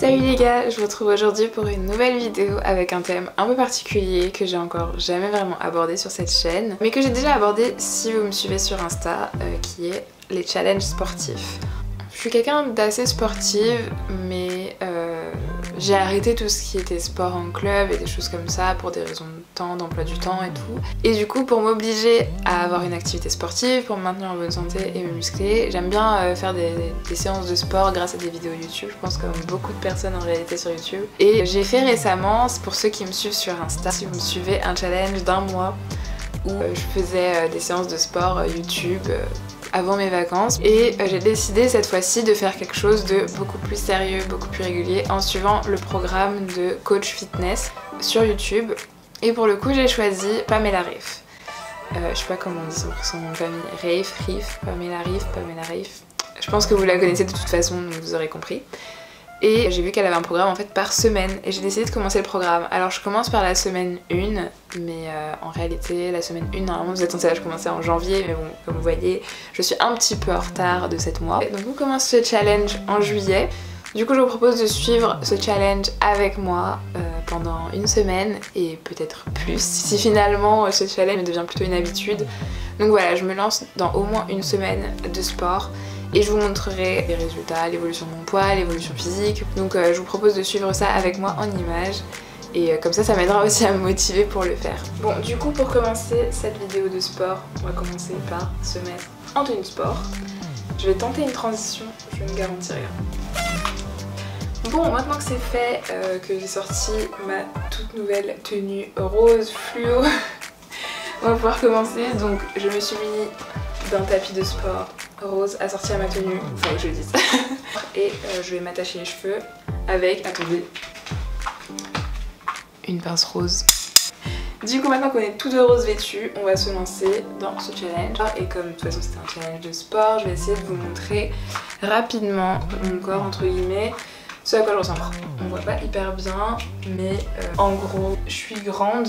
Salut les gars, je vous retrouve aujourd'hui pour une nouvelle vidéo avec un thème un peu particulier que j'ai encore jamais vraiment abordé sur cette chaîne, mais que j'ai déjà abordé si vous me suivez sur Insta, qui est les challenges sportifs. Je suis quelqu'un d'assez sportive, mais j'ai arrêté tout ce qui était sport en club et des choses comme ça pour des raisons de temps, d'emploi du temps et tout. Et du coup, pour m'obliger à avoir une activité sportive, pour me maintenir en bonne santé et me muscler, j'aime bien faire des séances de sport grâce à des vidéos YouTube, je pense comme beaucoup de personnes en réalité sur YouTube. Et j'ai fait récemment, pour ceux qui me suivent sur Insta, si vous me suivez, un challenge d'1 mois où je faisais des séances de sport YouTube avant mes vacances et j'ai décidé cette fois-ci de faire quelque chose de beaucoup plus sérieux, beaucoup plus régulier en suivant le programme de coach fitness sur YouTube. Et pour le coup j'ai choisi Pamela Reif. Je sais pas comment on dit son nom de famille, Reif, Pamela Reif. Je pense que vous la connaissez de toute façon, donc vous aurez compris. Et j'ai vu qu'elle avait un programme en fait par semaine et j'ai décidé de commencer le programme. Alors je commence par la semaine 1, mais en réalité la semaine 1 normalement vous êtes censé la commencer en janvier, mais bon comme vous voyez je suis un petit peu en retard de 7 mois. Donc on commence ce challenge en juillet. Du coup je vous propose de suivre ce challenge avec moi pendant une semaine et peut-être plus si finalement ce challenge devient plutôt une habitude. Donc voilà, je me lance dans au moins une semaine de sport. Et je vous montrerai les résultats, l'évolution de mon poids, l'évolution physique. Donc je vous propose de suivre ça avec moi en images. Et comme ça m'aidera aussi à me motiver pour le faire. Bon, du coup pour commencer cette vidéo de sport, on va commencer par se mettre en tenue de sport. Je vais tenter une transition, je ne garantis rien. Bon, maintenant que c'est fait, que j'ai sorti ma toute nouvelle tenue rose fluo, on va pouvoir commencer. Donc je me suis mis d'un tapis de sport rose assorti à ma tenue, enfin que je le dise. Et je vais m'attacher les cheveux avec, attendez, une pince rose. Du coup maintenant qu'on est tous deux roses vêtus, on va se lancer dans ce challenge. Et comme de toute façon c'était un challenge de sport, je vais essayer de vous montrer rapidement mon corps entre guillemets, ce à quoi je ressemble. On voit pas hyper bien, mais en gros je suis grande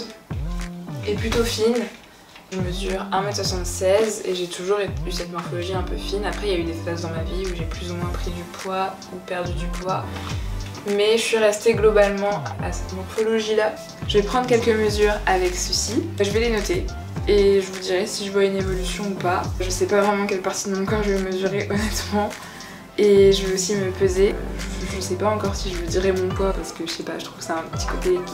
et plutôt fine. Je mesure 1m76 et j'ai toujours eu cette morphologie un peu fine. Après il y a eu des phases dans ma vie où j'ai plus ou moins pris du poids ou perdu du poids. Mais je suis restée globalement à cette morphologie là. Je vais prendre quelques mesures avec ceci. Je vais les noter et je vous dirai si je vois une évolution ou pas. Je sais pas vraiment quelle partie de mon corps je vais mesurer honnêtement. Et je vais aussi me peser. Je sais pas encore si je vous dirai mon poids parce que je sais pas, je trouve que c'est un petit côté qui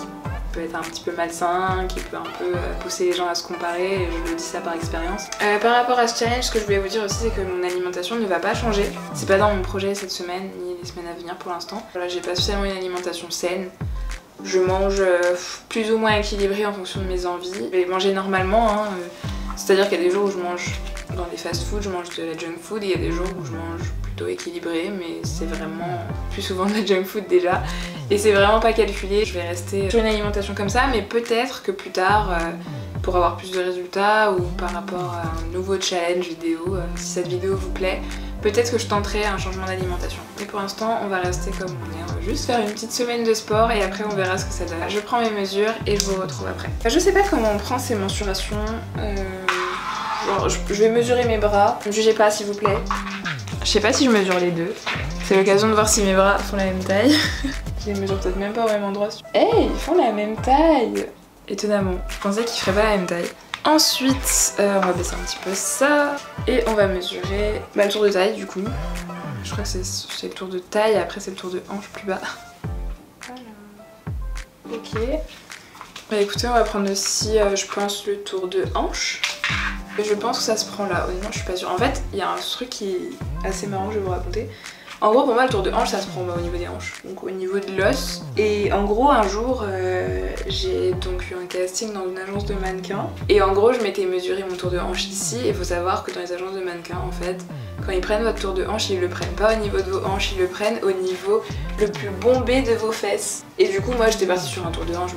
peut être un petit peu malsain, qui peut un peu pousser les gens à se comparer, et je le dis ça par expérience. Par rapport à ce challenge, ce que je voulais vous dire aussi, c'est que mon alimentation ne va pas changer. C'est pas dans mon projet cette semaine, ni les semaines à venir pour l'instant. Voilà, j'ai pas spécialement une alimentation saine. Je mange plus ou moins équilibré en fonction de mes envies. Je vais manger normalement, hein, c'est-à-dire qu'il y a des jours où je mange dans des fast-food, je mange de la junk food, et il y a des jours où je mange plutôt équilibré, mais c'est vraiment plus souvent de la junk food déjà. Et c'est vraiment pas calculé, je vais rester sur une alimentation comme ça, mais peut-être que plus tard, pour avoir plus de résultats ou par rapport à un nouveau challenge vidéo, si cette vidéo vous plaît, peut-être que je tenterai un changement d'alimentation. Mais pour l'instant, on va rester comme on est. On va juste faire une petite semaine de sport et après on verra ce que ça donne. Je prends mes mesures et je vous retrouve après. Je sais pas comment on prend ces mensurations. Genre, je vais mesurer mes bras. Ne jugez pas s'il vous plaît. Je sais pas si je mesure les deux. C'est l'occasion de voir si mes bras font la même taille. Je les mesure peut-être même pas au même endroit. Hey, ils font la même taille! Étonnamment, je pensais qu'ils feraient pas la même taille. Ensuite, on va baisser un petit peu ça. Et on va mesurer le tour de taille du coup. Je crois que c'est le tour de taille, après c'est le tour de hanche plus bas. Voilà. Ok. Bah écoutez, on va prendre aussi, je pense, le tour de hanche. Et je pense que ça se prend là, honnêtement je suis pas sûre. En fait, il y a un truc qui est assez marrant que je vais vous raconter. En gros pour moi le tour de hanche ça se prend au niveau des hanches, donc au niveau de l'os. Et en gros un jour j'ai donc eu un casting dans une agence de mannequins. Et en gros je m'étais mesuré mon tour de hanche ici. Et il faut savoir que dans les agences de mannequins en fait, quand ils prennent votre tour de hanche, ils le prennent pas au niveau de vos hanches, ils le prennent au niveau le plus bombé de vos fesses. Et du coup moi j'étais partie sur un tour de hanche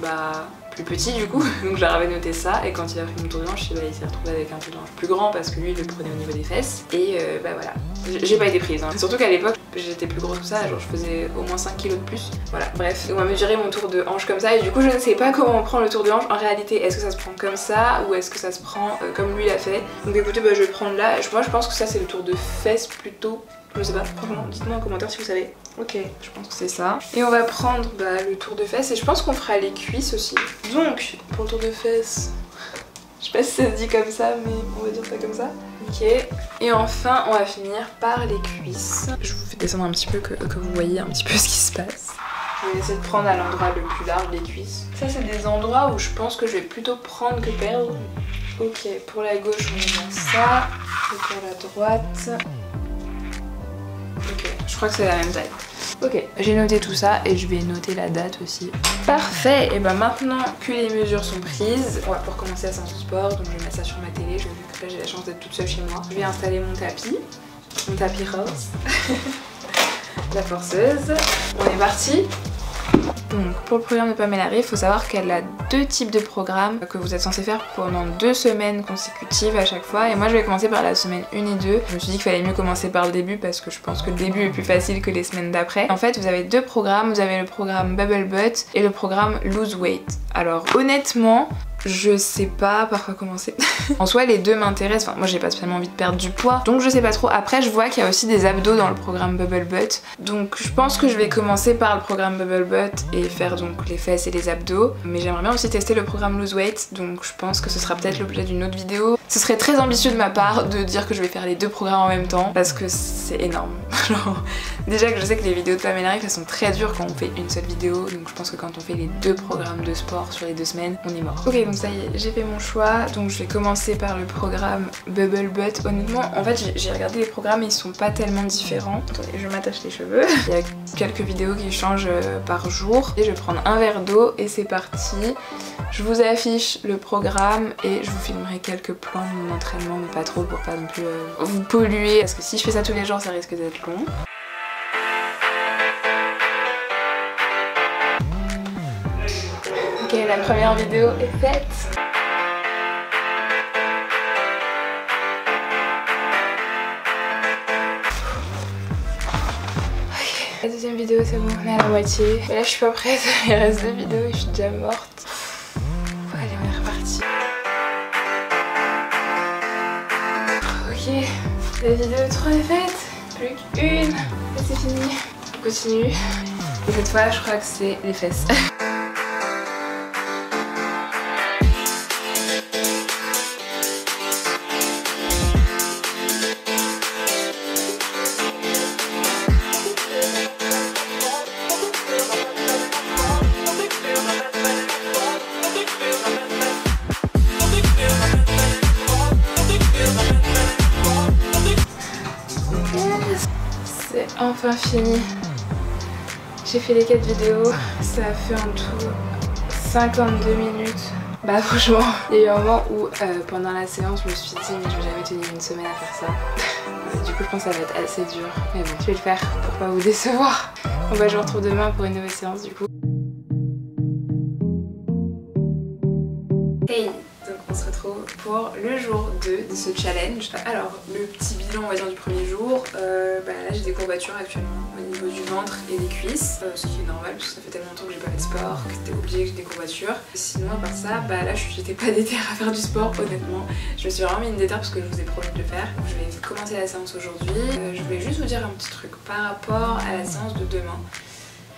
plus petit du coup, donc je leur avais noté ça et quand il a pris mon tour de hanche, il s'est retrouvé avec un tour de hanche plus grand parce que lui il le prenait au niveau des fesses et bah voilà, j'ai pas été prise hein. Surtout qu'à l'époque j'étais plus grosse que ça, genre je faisais au moins 5 kilos de plus, voilà, bref. On m'a mesuré mon tour de hanche comme ça et du coup je ne sais pas comment on prend le tour de hanche en réalité, est-ce que ça se prend comme ça ou est-ce que ça se prend comme lui l'a fait. Donc écoutez, bah, je vais prendre là, moi je pense que ça c'est le tour de fesses plutôt. Je sais pas, franchement, dites-moi en commentaire si vous savez. Ok, je pense que c'est ça. Et on va prendre le tour de fesses et je pense qu'on fera les cuisses aussi. Donc, pour le tour de fesses, je sais pas si ça se dit comme ça, mais on va dire ça comme ça. Ok. Et enfin, on va finir par les cuisses. Je vous fais descendre un petit peu que vous voyez un petit peu ce qui se passe. Je vais essayer de prendre à l'endroit le plus large les cuisses. Ça, c'est des endroits où je pense que je vais plutôt prendre que perdre. Ok, pour la gauche, on va ça. Et pour la droite... Ok, je crois que c'est la même taille. Ok, j'ai noté tout ça et je vais noter la date aussi. Parfait, et ben maintenant que les mesures sont prises, on va pouvoir commencer la séance de sport. Donc je vais mettre ça sur ma télé, vu que là j'ai la chance d'être toute seule chez moi. Je vais installer mon tapis rose, la forceuse. On est parti. Donc pour le programme de Pamela Reif, il faut savoir qu'elle a 2 types de programmes que vous êtes censé faire pendant 2 semaines consécutives à chaque fois. Et moi je vais commencer par la semaine 1 et 2. Je me suis dit qu'il fallait mieux commencer par le début parce que je pense que le début est plus facile que les semaines d'après. En fait vous avez 2 programmes, vous avez le programme Bubble Butt et le programme Lose Weight. Alors honnêtement, je sais pas par quoi commencer. En soi les deux m'intéressent, enfin moi j'ai pas spécialement envie de perdre du poids, donc je sais pas trop. Après je vois qu'il y a aussi des abdos dans le programme Bubble Butt, donc je pense que je vais commencer par le programme Bubble Butt et faire donc les fesses et les abdos. Mais j'aimerais bien aussi tester le programme Lose Weight, donc je pense que ce sera peut-être l'objet d'une autre vidéo. Ce serait très ambitieux de ma part de dire que je vais faire les 2 programmes en même temps, parce que c'est énorme. Genre, déjà que je sais que les vidéos de Pamela Reif elles sont très dures quand on fait une seule vidéo, donc je pense que quand on fait les 2 programmes de sport sur les 2 semaines, on est mort. Ok, donc ça y est, j'ai fait mon choix, donc je vais commencer par le programme Bubble Butt. Honnêtement, en fait j'ai regardé les programmes et ils sont pas tellement différents. Attendez, je m'attache les cheveux. Il y a quelques vidéos qui changent par jour. Et je vais prendre un verre d'eau et c'est parti. Je vous affiche le programme et je vous filmerai quelques plans de mon entraînement, mais pas trop pour pas non plus vous polluer, parce que si je fais ça tous les jours ça risque d'être long. Ok, la première vidéo est faite. Ok, la deuxième vidéo c'est bon, on est à la moitié. Mais là je suis pas prête, il reste 2 vidéos et je suis déjà morte. Allez, on est reparti. Ok, la vidéo 3 est faite. Plus qu'une. Et c'est fini. On continue. Et cette fois je crois que c'est les fesses. C'est enfin fini. J'ai fait les 4 vidéos, ça a fait en tout 52 minutes. Bah franchement, il y a eu un moment où pendant la séance je me suis dit mais je vais jamais tenir une semaine à faire ça. Du coup je pense que ça va être assez dur. Mais bon, je vais le faire pour pas vous décevoir. Bon bah je vous retrouve demain pour une nouvelle séance du coup. Hey, donc on se retrouve pour le jour 2 de ce challenge. Alors le petit bilan on va dire du premier jour, là j'ai des courbatures actuellement au niveau du ventre et des cuisses, ce qui est normal parce que ça fait tellement longtemps que j'ai pas fait de sport que c'était obligé que j'ai des courbatures. Sinon à part ça, là j'étais pas déterre à faire du sport honnêtement. Je me suis vraiment mis une déterre parce que je vous ai promis de le faire. Je vais commencer la séance aujourd'hui. Je voulais juste vous dire un petit truc par rapport à la séance de demain.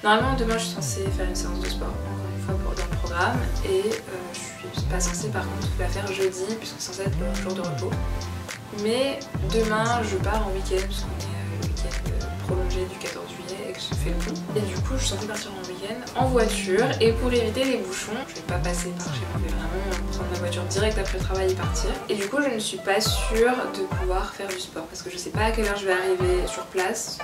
Normalement demain je suis censée faire une séance de sport encore une fois dans le programme et je suis pas censée par contre la faire jeudi puisque c'est censé être le jour de repos. Mais demain je pars en week-end parce qu'on est le week-end prolongé du 14 juillet et que j'ai fait le pont. Et du coup je suis censée partir en week-end en voiture et pour éviter les bouchons, je vais pas passer par chez moi, je vais vraiment prendre ma voiture direct après le travail et partir. Et du coup je ne suis pas sûre de pouvoir faire du sport parce que je sais pas à quelle heure je vais arriver sur place.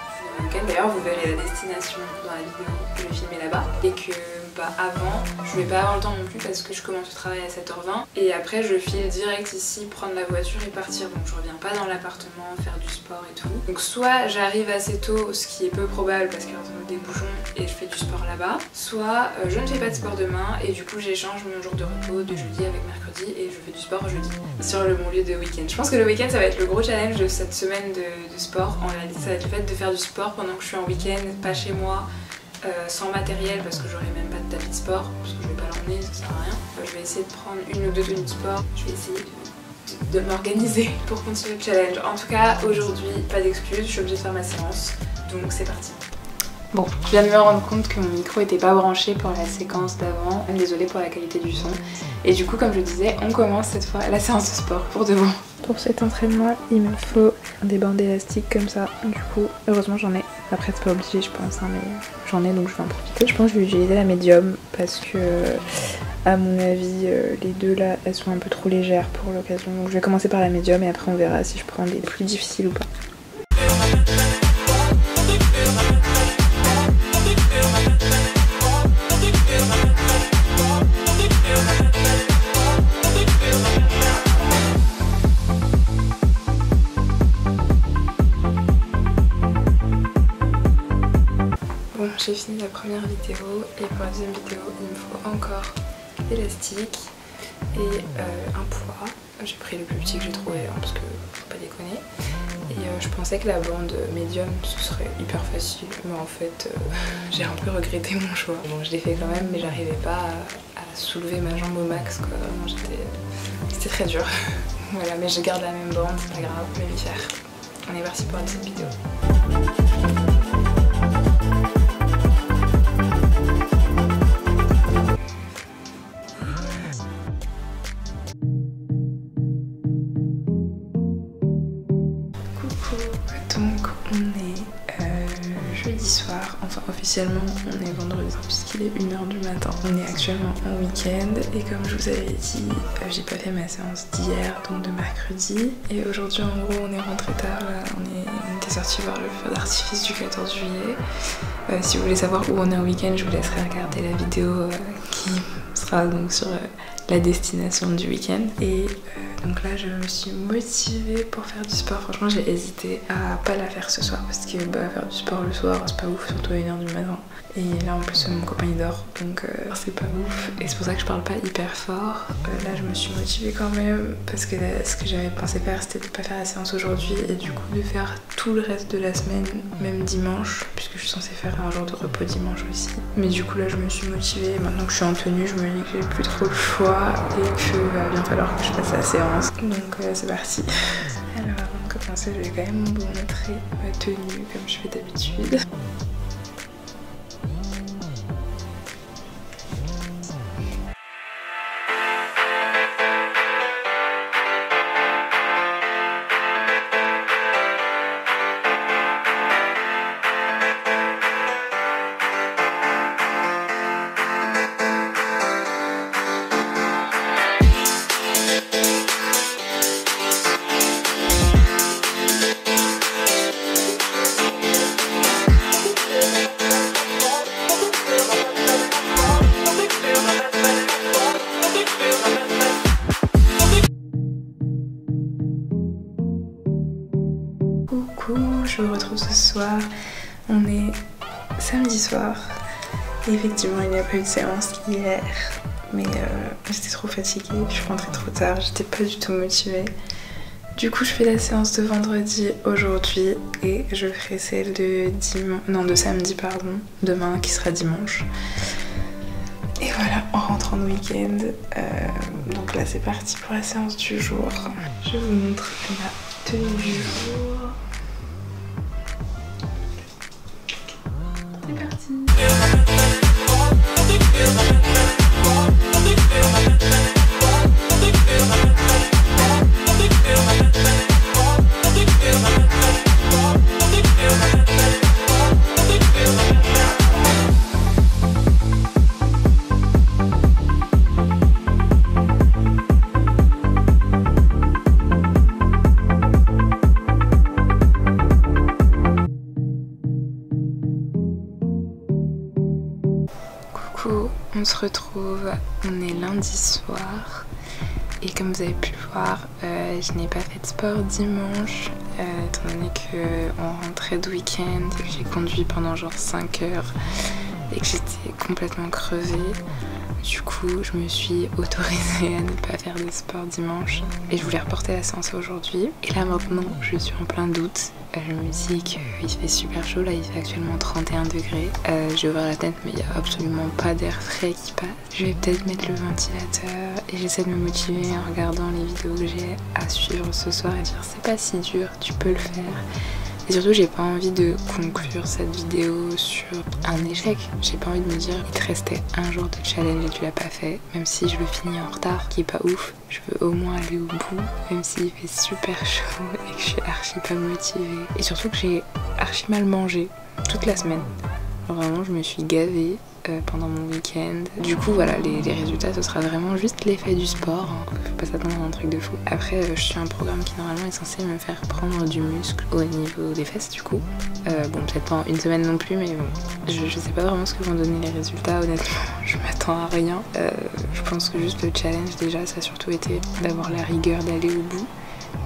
D'ailleurs vous verrez la destination dans la vidéo que je vais filmer là-bas et que avant je vais pas avoir le temps non plus parce que je commence le travail à 7h20 et après je file direct ici prendre la voiture et partir, donc je reviens pas dans l'appartement faire du sport et tout. Donc soit j'arrive assez tôt, ce qui est peu probable parce qu'il y a des bouchons et je fais du sport là-bas, soit je ne fais pas de sport demain et du coup j'échange mon jour de repos de jeudi avec mercredi et je fais du sport jeudi sur mon lieu de week-end. Je pense que le week-end ça va être le gros challenge de cette semaine de sport. En réalité ça va être le fait de faire du sport pendant que je suis en week-end, pas chez moi, sans matériel parce que j'aurai même pas de tapis de sport parce que je vais pas l'emmener, ça sert à rien. Je vais essayer de prendre une ou deux tenues de sport, je vais essayer de de m'organiser pour continuer le challenge. En tout cas, aujourd'hui, pas d'excuses, je suis obligée de faire ma séance, donc c'est parti. Bon, je viens de me rendre compte que mon micro était pas branché pour la séquence d'avant, désolée pour la qualité du son. Et du coup, comme je disais, on commence cette fois la séance de sport pour de bon. Pour cet entraînement, il me faut des bandes élastiques comme ça. Du coup, heureusement j'en ai. Après c'est pas obligé je pense, hein, mais j'en ai donc je vais en profiter. Je pense que je vais utiliser la médium parce que à mon avis les deux là elles sont un peu trop légères pour l'occasion. Donc je vais commencer par la médium et après on verra si je prends des plus difficiles ou pas. Bon, j'ai fini la première vidéo et pour la deuxième vidéo il me faut encore l'élastique et un poids. J'ai pris le plus petit que j'ai trouvé hein, parce que faut pas déconner. Et je pensais que la bande médium ce serait hyper facile mais en fait j'ai un peu regretté mon choix. Bon je l'ai fait quand même mais j'arrivais pas à soulever ma jambe au max quoi. Vraiment c'était très dur. Voilà mais je garde la même bande, c'est pas grave, mais m'y faire. On est parti pour la deuxième vidéo. Donc on est jeudi soir, enfin officiellement on est vendredi puisqu'il est 1h du matin. On est actuellement en week-end et comme je vous avais dit, j'ai pas fait ma séance d'hier, donc de mercredi. Et aujourd'hui en gros on est rentré tard, là, on était sorti voir le feu d'artifice du 14 juillet. Si vous voulez savoir où on est en week-end, je vous laisserai regarder la vidéo qui sera donc sur la destination du week-end. Et donc là je me suis motivée pour faire du sport. Franchement j'ai hésité à pas la faire ce soir parce que faire du sport le soir c'est pas ouf, surtout à 1h du matin. Et là en plus mon copain il dort donc c'est pas ouf. Et c'est pour ça que je parle pas hyper fort. Là je me suis motivée quand même parce que ce que j'avais pensé faire c'était de pas faire la séance aujourd'hui et du coup de faire tout le reste de la semaine, même dimanche, puisque je suis censée faire un jour de repos dimanche aussi. Mais du coup là je me suis motivée, maintenant que je suis en tenue je me dis que j'ai plus trop le choix et qu'il va bien falloir que je fasse la séance. Donc c'est parti. Alors avant de commencer je vais quand même vous montrer ma tenue comme je fais d'habitude. Coucou, je vous retrouve ce soir. On est samedi soir. Et effectivement, il n'y a pas eu de séance hier. Mais j'étais trop fatiguée, je suis rentrée trop tard, j'étais pas du tout motivée. Du coup, je fais la séance de vendredi aujourd'hui et je ferai celle de samedi, pardon, demain qui sera dimanche. Et voilà, on rentre en week-end. Donc là, c'est parti pour la séance du jour. Je vous montre la tenue du jour. C'est parti. Coucou, on se retrouve, on est lundi soir et comme vous avez pu le voir, je n'ai pas fait de sport dimanche étant donné qu'on rentrait de week-end et que j'ai conduit pendant genre 5 heures et que j'étais complètement crevée. Du coup, je me suis autorisée à ne pas faire de sport dimanche et je voulais reporter la séance aujourd'hui. Et là maintenant, je suis en plein doute. Je me dis qu'il fait super chaud, là il fait actuellement 31 degrés. J'ai ouvert la tête mais il n'y a absolument pas d'air frais qui passe. Je vais peut-être mettre le ventilateur et j'essaie de me motiver en regardant les vidéos que j'ai à suivre ce soir et dire c'est pas si dur, tu peux le faire. Et surtout j'ai pas envie de conclure cette vidéo sur un échec. J'ai pas envie de me dire il te restait un jour de challenge et tu l'as pas fait. Même si je le finis en retard, qui est pas ouf, je veux au moins aller au bout. Même s'il fait super chaud et que je suis archi pas motivée. Et surtout que j'ai archi mal mangé toute la semaine. Vraiment je me suis gavée pendant mon week-end. Du coup voilà, les résultats ce sera vraiment juste l'effet du sport, hein. Faut pas s'attendre à un truc de fou. Après je suis un programme qui normalement est censé me faire prendre du muscle au niveau des fesses du coup. Bon peut-être pas en une semaine non plus mais bon, je sais pas vraiment ce que vont donner les résultats honnêtement. Je m'attends à rien. Je pense que juste le challenge déjà ça a surtout été d'avoir la rigueur d'aller au bout.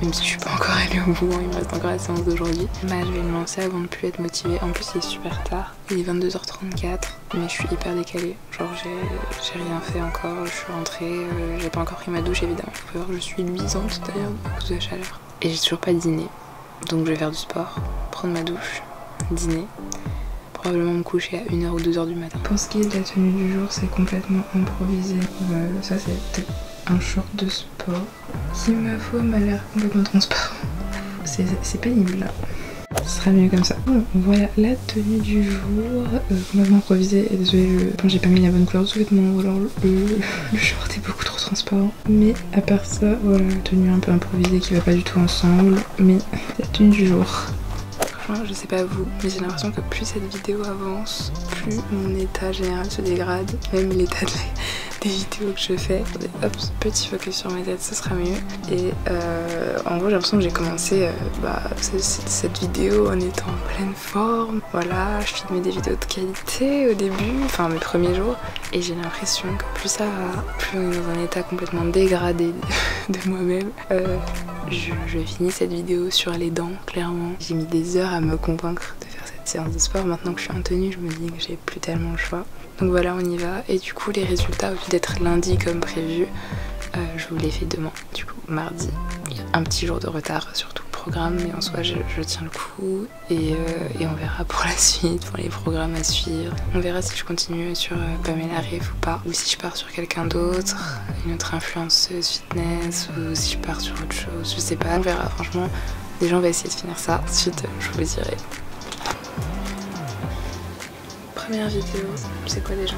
Même si je suis pas encore allée au bout, il me reste encore la séance d'aujourd'hui. Bah, je vais me lancer avant de plus être motivée. En plus il est super tard, il est 22h34 mais je suis hyper décalée. Genre j'ai rien fait encore, je suis rentrée, j'ai pas encore pris ma douche évidemment. Vous pouvez voir je suis luisante d'ailleurs à cause de la chaleur. Et j'ai toujours pas dîné, donc je vais faire du sport, prendre ma douche, dîner. Probablement me coucher à 1h ou 2h du matin. Pour ce qui est de la tenue du jour, c'est complètement improvisé. Voilà, ça c'est peut-être un short de sport qui ma foi m'a l'air complètement transparent. C'est pénible là. Ce sera mieux comme ça. Bon, voilà la tenue du jour, complètement improvisée. Et désolée, j'ai pas mis la bonne couleur de sous-vêtements ou alors le short est beaucoup trop transparent. Mais à part ça, voilà la tenue un peu improvisée qui va pas du tout ensemble. Mais la tenue du jour. Franchement, je sais pas vous, mais j'ai l'impression que plus cette vidéo avance, plus mon état général se dégrade. Même l'état des vidéos que je fais. Hop, petit focus sur ma tête, ce sera mieux. Et en gros, j'ai l'impression que j'ai commencé cette vidéo en étant en pleine forme. Voilà, je filmais des vidéos de qualité au début, enfin mes premiers jours. Et j'ai l'impression que plus ça va, plus on est dans un état complètement dégradé de moi-même. Je finis cette vidéo sur les dents, clairement. J'ai mis des heures à me convaincre de faire cette séance de sport. Maintenant que je suis en tenue, je me dis que j'ai plus tellement le choix. Donc voilà, on y va. Et du coup, les résultats, au lieu d'être lundi comme prévu, je vous les fais demain. Du coup, mardi, il y a un petit jour de retard sur tout le programme, mais en soi, je tiens le coup. Et on verra pour la suite, pour les programmes à suivre. On verra si je continue sur Pamela Reif ou pas, ou si je pars sur quelqu'un d'autre, une autre influenceuse fitness, ou si je pars sur autre chose. Je sais pas, on verra. Franchement, déjà, on va essayer de finir ça. Ensuite, je vous dirai. Première vidéo, c'est quoi déjà?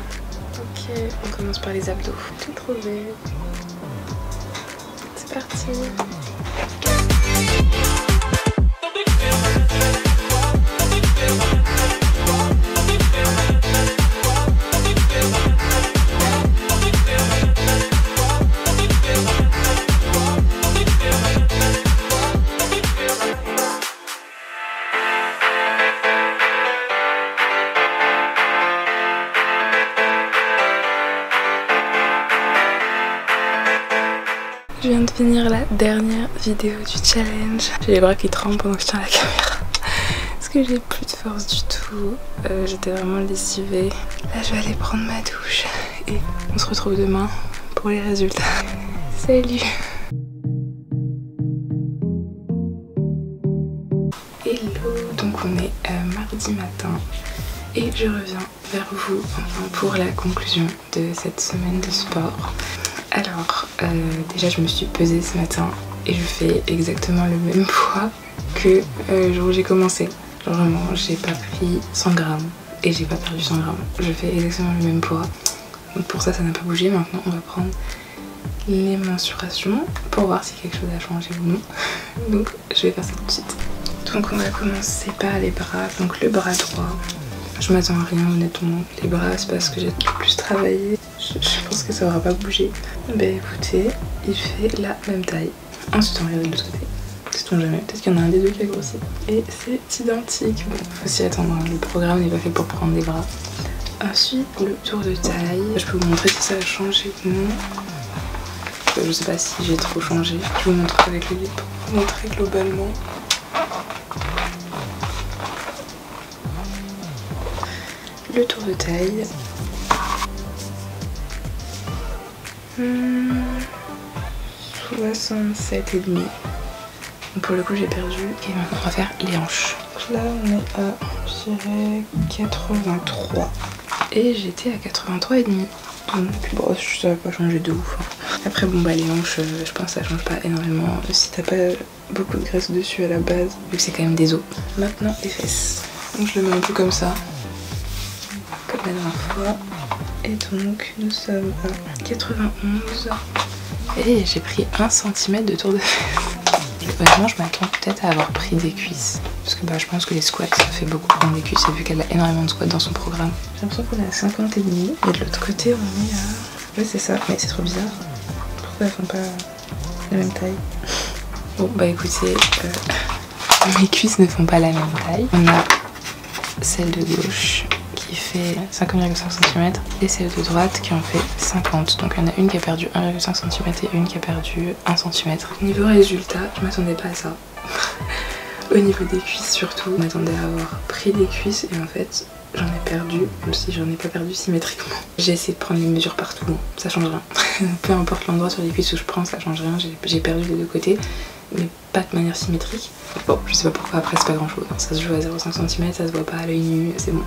Ok, on commence par les abdos. Tout trouvé. C'est parti. Je viens de finir la dernière vidéo du challenge. J'ai les bras qui tremblent pendant que je tiens la caméra. Parce que j'ai plus de force du tout. J'étais vraiment lessivée. Là je vais aller prendre ma douche. Et on se retrouve demain pour les résultats. Salut! Hello! Donc on est mardi matin. Et je reviens vers vous pour la conclusion de cette semaine de sport. Alors, déjà je me suis pesée ce matin et je fais exactement le même poids que le jour où j'ai commencé. Genre vraiment, j'ai pas pris 100 grammes et j'ai pas perdu 100 grammes. Je fais exactement le même poids. Donc pour ça, ça n'a pas bougé. Maintenant, on va prendre les mensurations pour voir si quelque chose a changé ou non. Donc je vais faire ça tout de suite. Donc on va commencer par les bras. Donc le bras droit. Je m'attends à rien honnêtement. Les bras, c'est parce que j'ai le plus travaillé. Je pense que ça aura pas bougé. Bah écoutez, il fait la même taille. Ensuite on va regarder de l'autre côté. Sait-on jamais, peut-être qu'il y en a un des deux qui a grossi. Et c'est identique. Bon, faut s'y attendre, le programme n'est pas fait pour prendre des bras. Ensuite, le tour de taille. Je peux vous montrer si ça a changé ou non. Je sais pas si j'ai trop changé. Je vous montre avec le lit pour vous montrer globalement. le tour de taille. 67,5. Donc pour le coup j'ai perdu. Et maintenant on va faire les hanches. Donc là on est à, je dirais, 83. Et j'étais à 83,5. Donc bon, ça va pas changer de ouf. Après bon bah les hanches, je pense que ça change pas énormément si t'as pas beaucoup de graisse dessus à la base, vu que c'est quand même des os. Maintenant les fesses. Donc je le mets un peu comme ça, comme la dernière fois. Et donc nous sommes à 91. Et j'ai pris 1 cm de tour de fesses. Honnêtement je m'attends peut-être à avoir pris des cuisses. Parce que bah, je pense que les squats ça fait beaucoup prendre des cuisses, et vu qu'elle a énormément de squats dans son programme. J'ai l'impression qu'on est à 50,5. Et de l'autre côté on est à... Ouais c'est ça, mais c'est trop bizarre. Pourquoi elles font pas la même taille? Bon bah écoutez, mes cuisses ne font pas la même taille. On a celle de gauche qui fait 5,5 cm et celle de droite qui en fait 50. Donc il y en a une qui a perdu 1,5 cm et une qui a perdu 1 cm. Niveau résultat, je m'attendais pas à ça. Au niveau des cuisses surtout, je m'attendais à avoir pris des cuisses et en fait j'en ai perdu, même si j'en ai pas perdu symétriquement. J'ai essayé de prendre les mesures partout, ça change rien. Peu importe l'endroit sur les cuisses où je prends, ça change rien. J'ai perdu des deux côtés, mais pas de manière symétrique. Bon, je sais pas pourquoi, après c'est pas grand chose. Ça se joue à 0,5 cm, ça se voit pas à l'œil nu, c'est bon.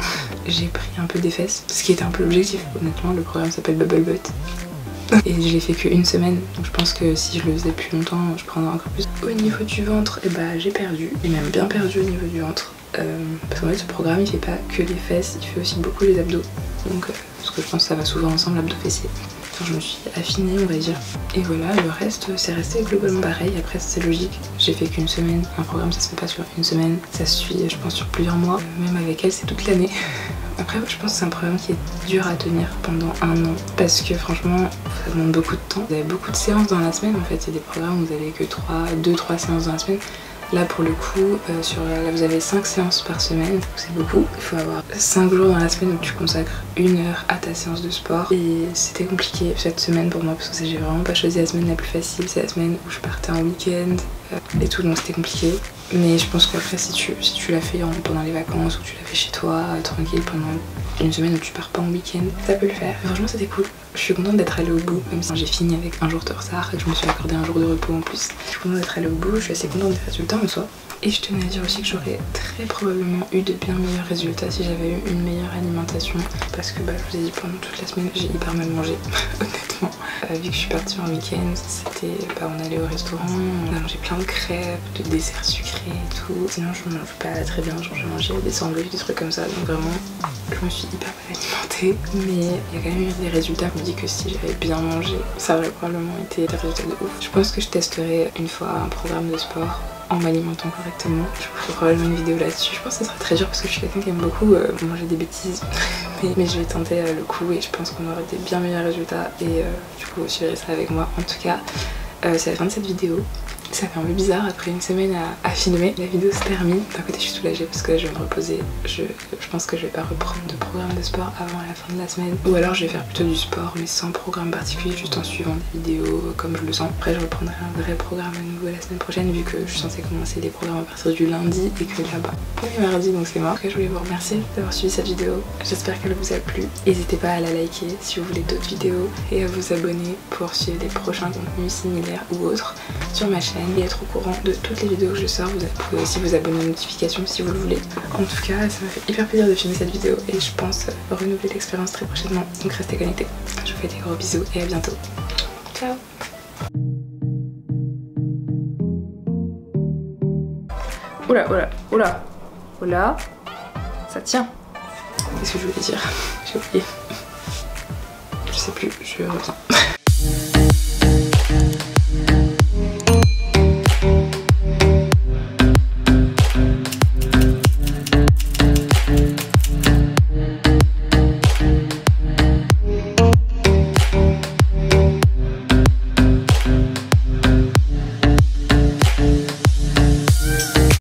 J'ai pris un peu des fesses, ce qui était un peu l'objectif. Honnêtement, le programme s'appelle Bubble Butt. Et je l'ai fait qu'une semaine, donc je pense que si je le faisais plus longtemps, je prendrais encore plus. Au niveau du ventre, et bah j'ai perdu, et même bien perdu au niveau du ventre. Parce qu'en fait ce programme il fait pas que les fesses, il fait aussi beaucoup les abdos. Donc parce que je pense que ça va souvent ensemble, abdos fessiers. Enfin, je me suis affinée on va dire. Et voilà, le reste c'est resté globalement pareil. Après c'est logique, j'ai fait qu'une semaine. Un programme ça se fait pas sur une semaine, ça se suit je pense sur plusieurs mois. Même avec elle c'est toute l'année. Après je pense que c'est un programme qui est dur à tenir pendant 1 an. Parce que franchement ça demande beaucoup de temps. Vous avez beaucoup de séances dans la semaine en fait. Il y a des programmes où vous avez que 2-3 séances dans la semaine. Là pour le coup, là vous avez 5 séances par semaine, donc c'est beaucoup. Il faut avoir 5 jours dans la semaine où tu consacres 1 heure à ta séance de sport. Et c'était compliqué cette semaine pour moi parce que j'ai vraiment pas choisi la semaine la plus facile. C'est la semaine où je partais en week-end et tout, donc c'était compliqué. Mais je pense qu'après si tu l'as fait pendant les vacances ou tu l'as fait chez toi, tranquille, pendant une semaine où tu pars pas en week-end, ça peut le faire. Mais franchement c'était cool. Je suis contente d'être allée au bout, même si j'ai fini avec un jour de retard et que je me suis accordé un jour de repos en plus. Je suis contente d'être allée au bout, je suis assez contente des résultats en soi. Et je tenais à dire aussi que j'aurais très probablement eu de bien meilleurs résultats si j'avais eu une meilleure alimentation. Parce que bah, je vous ai dit pendant toute la semaine j'ai hyper mal mangé, honnêtement. Vu que je suis partie en week-end, c'était on allait au restaurant, on a mangé plein de crêpes, de desserts sucrés et tout. Sinon je mange pas très bien, genre je mangeais des sandwichs, des trucs comme ça. Donc vraiment je me suis hyper mal alimentée. Mais il y a quand même eu des résultats. Je me dis que si j'avais bien mangé, ça aurait probablement été des résultats de ouf. Je pense que je testerai une fois un programme de sport en m'alimentant correctement. Je vous ferai probablement une vidéo là-dessus. Je pense que ça sera très dur parce que je suis quelqu'un qui aime beaucoup manger des bêtises. mais je vais tenter le coup et je pense qu'on aura des bien meilleurs résultats. Et du coup, vous suivrez ça avec moi. En tout cas, c'est la fin de cette vidéo. Ça fait un peu bizarre après une semaine à filmer. La vidéo se termine. D'un côté je suis soulagée parce que je vais me reposer. Je pense que je vais pas reprendre de programme de sport avant la fin de la semaine. Ou alors je vais faire plutôt du sport mais sans programme particulier, juste en suivant des vidéos comme je le sens. Après je reprendrai un vrai programme à nouveau la semaine prochaine vu que je suis censée commencer les programmes à partir du lundi et que là-bas on est mardi donc c'est mort. En tout cas je voulais vous remercier d'avoir suivi cette vidéo. J'espère qu'elle vous a plu. N'hésitez pas à la liker si vous voulez d'autres vidéos et à vous abonner pour suivre les prochains contenus similaires ou autres sur ma chaîne et être au courant de toutes les vidéos que je sors. Vous pouvez aussi vous abonner aux notifications si vous le voulez. En tout cas, ça m'a fait hyper plaisir de filmer cette vidéo et je pense renouveler l'expérience très prochainement. Donc restez connectés. Je vous fais des gros bisous et à bientôt. Ciao. Oula, oula, oula, oula. Ça tient. Qu'est-ce que je voulais dire? J'ai oublié. Je sais plus, je reviens.